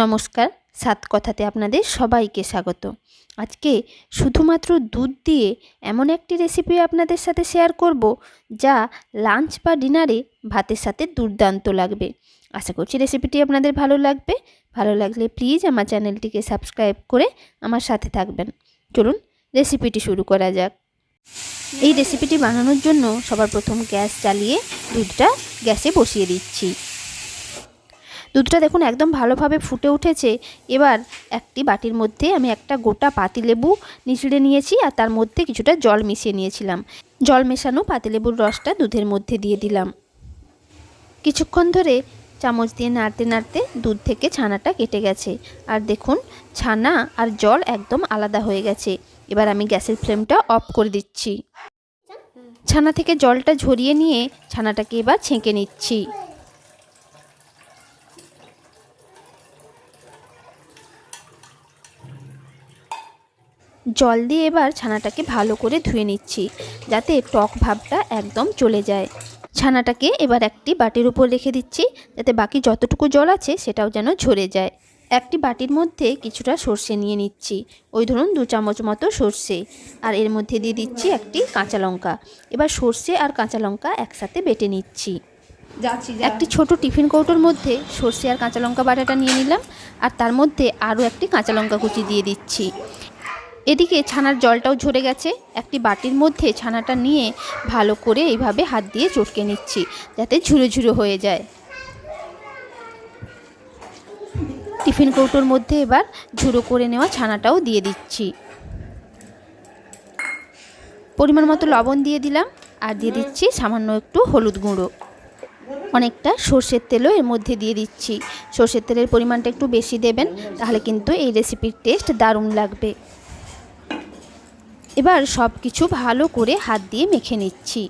নমস্কার, সাত কথাতে আপনাদের সবাইকে স্বাগত। আজকে শুধুমাত্র দুধ দিয়ে এমন একটি রেসিপি আপনাদের সাথে শেয়ার করব যা লাঞ্চ বা ডিনারে ভাতের সাথে দুর্দান্ত লাগবে। আশা করছি রেসিপিটি আপনাদের ভালো লাগবে। ভালো লাগলে প্লিজ আমার চ্যানেলটিকে সাবস্ক্রাইব করে আমার সাথে থাকবেন। চলুন রেসিপিটি শুরু করা যাক। এই রেসিপিটি বানানোর জন্য সবার প্রথম গ্যাস জ্বালিয়ে দুধটা গ্যাসে বসিয়ে দিচ্ছি। দুধটা দেখুন একদম ভালোভাবে ফুটে উঠেছে। এবার একটি বাটির মধ্যে আমি একটা গোটা পাতিলেবু নিচড়ে নিয়েছি আর তার মধ্যে কিছুটা জল মিশিয়ে নিয়েছিলাম। জল মেশানো পাতিলেবুর রসটা দুধের মধ্যে দিয়ে দিলাম। কিছুক্ষণ ধরে চামচ দিয়ে নাড়তে নাড়তে দুধ থেকে ছানাটা কেটে গেছে। আর দেখুন ছানা আর জল একদম আলাদা হয়ে গেছে। এবার আমি গ্যাসের ফ্লেমটা অফ করে দিচ্ছি। ছানা থেকে জলটা ঝরিয়ে নিয়ে ছানাটাকে এবার ছেঁকে নিচ্ছি। জল দিয়ে এবার ছানাটাকে ভালো করে ধুয়ে নিচ্ছি যাতে টক ভাবটা একদম চলে যায়। ছানাটাকে এবার একটি বাটির উপর রেখে দিচ্ছি যাতে বাকি যতটুকু জল আছে সেটাও যেন ঝরে যায়। একটি বাটির মধ্যে কিছুটা সর্ষে নিয়ে নিচ্ছি, ওই ধরুন 2 চামচ মতো সর্ষে, আর এর মধ্যে দিয়ে দিচ্ছি একটি কাঁচা লঙ্কা। এবার সর্ষে আর কাঁচা লঙ্কা একসাথে বেটে নিচ্ছি। একটি ছোট টিফিন কৌটোর মধ্যে সর্ষে আর কাঁচা লঙ্কা বাটাটা নিয়ে নিলাম, আর তার মধ্যে আরও একটি কাঁচা লঙ্কা কুচি দিয়ে দিচ্ছি। এদিকে ছানার জলটাও ঝরে গেছে। একটি বাটির মধ্যে ছানাটা নিয়ে ভালো করে এইভাবে হাত দিয়ে চটকে নিচ্ছি যাতে ঝুরো ঝুরো হয়ে যায়। টিফিন কৌটোর মধ্যে এবার ঝুরো করে নেওয়া ছানাটাও দিয়ে দিচ্ছি। পরিমাণ মতো লবণ দিয়ে দিলাম আর দিয়ে দিচ্ছি সামান্য একটু হলুদ গুঁড়ো। অনেকটা সর্ষের তেলও এর মধ্যে দিয়ে দিচ্ছি। সর্ষের তেলের পরিমাণটা একটু বেশি দেবেন, তাহলে কিন্তু এই রেসিপির টেস্ট দারুণ লাগবে। এবার সব কিছু ভালো করে হাত দিয়ে মেখে নিচ্ছি।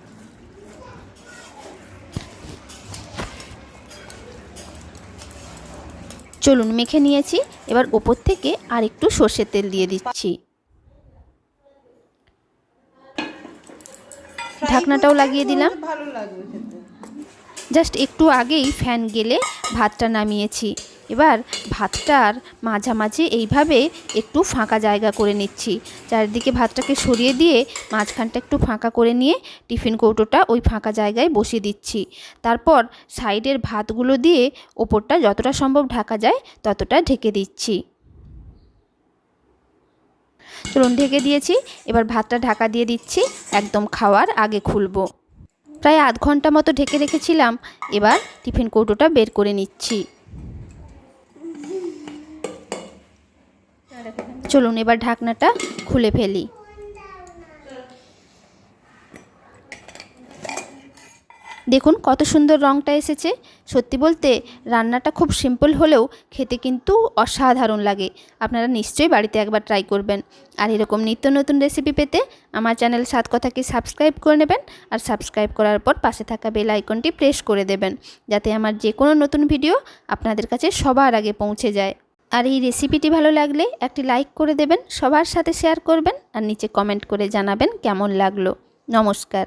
চলুন মেখে নিয়েছি। এবার ওপর থেকে আর একটু সর্ষের তেল দিয়ে দিচ্ছি। ঢাকনাটাও লাগিয়ে দিলাম। জাস্ট একটু আগেই ফ্যান গেলে ভাতটা নামিয়েছি। এবার ভাতটার মাঝামাঝি এইভাবে একটু ফাঁকা জায়গা করে নিচ্ছি। চারিদিকে ভাতটাকে সরিয়ে দিয়ে মাঝখানটা একটু ফাঁকা করে নিয়ে টিফিন কৌটোটা ওই ফাঁকা জায়গায় বসিয়ে দিচ্ছি। তারপর সাইডের ভাতগুলো দিয়ে ওপরটা যতটা সম্ভব ঢাকা যায় ততটা ঢেকে দিচ্ছি। চলুন ঢেকে দিয়েছি। এবার ভাতটা ঢাকা দিয়ে দিচ্ছি, একদম খাওয়ার আগে খুলবো। প্রায় আধ ঘন্টা মতো ঢেকে রেখেছিলাম। এবার টিফিন কৌটোটা বের করে নিচ্ছি। চলুন এবার ঢাকনাটা খুলে ফেলি। দেখুন কত সুন্দর রঙটা এসেছে। সত্যি বলতে রান্নাটা খুব সিম্পল হলেও খেতে কিন্তু অসাধারণ লাগে। আপনারা নিশ্চয়ই বাড়িতে একবার ট্রাই করবেন। আর এরকম নিত্য নতুন রেসিপি পেতে আমার চ্যানেল সাত কথাকে সাবস্ক্রাইব করে নেবেন, আর সাবস্ক্রাইব করার পর পাশে থাকা বেল আইকনটি প্রেস করে দেবেন যাতে আমার যে কোনো নতুন ভিডিও আপনাদের কাছে সবার আগে পৌঁছে যায়। আর এই রেসিপিটি ভালো লাগলে একটি লাইক করে দেবেন, সবার সাথে শেয়ার করবেন, আর নিচে কমেন্ট করে জানাবেন কেমন লাগলো। নমস্কার।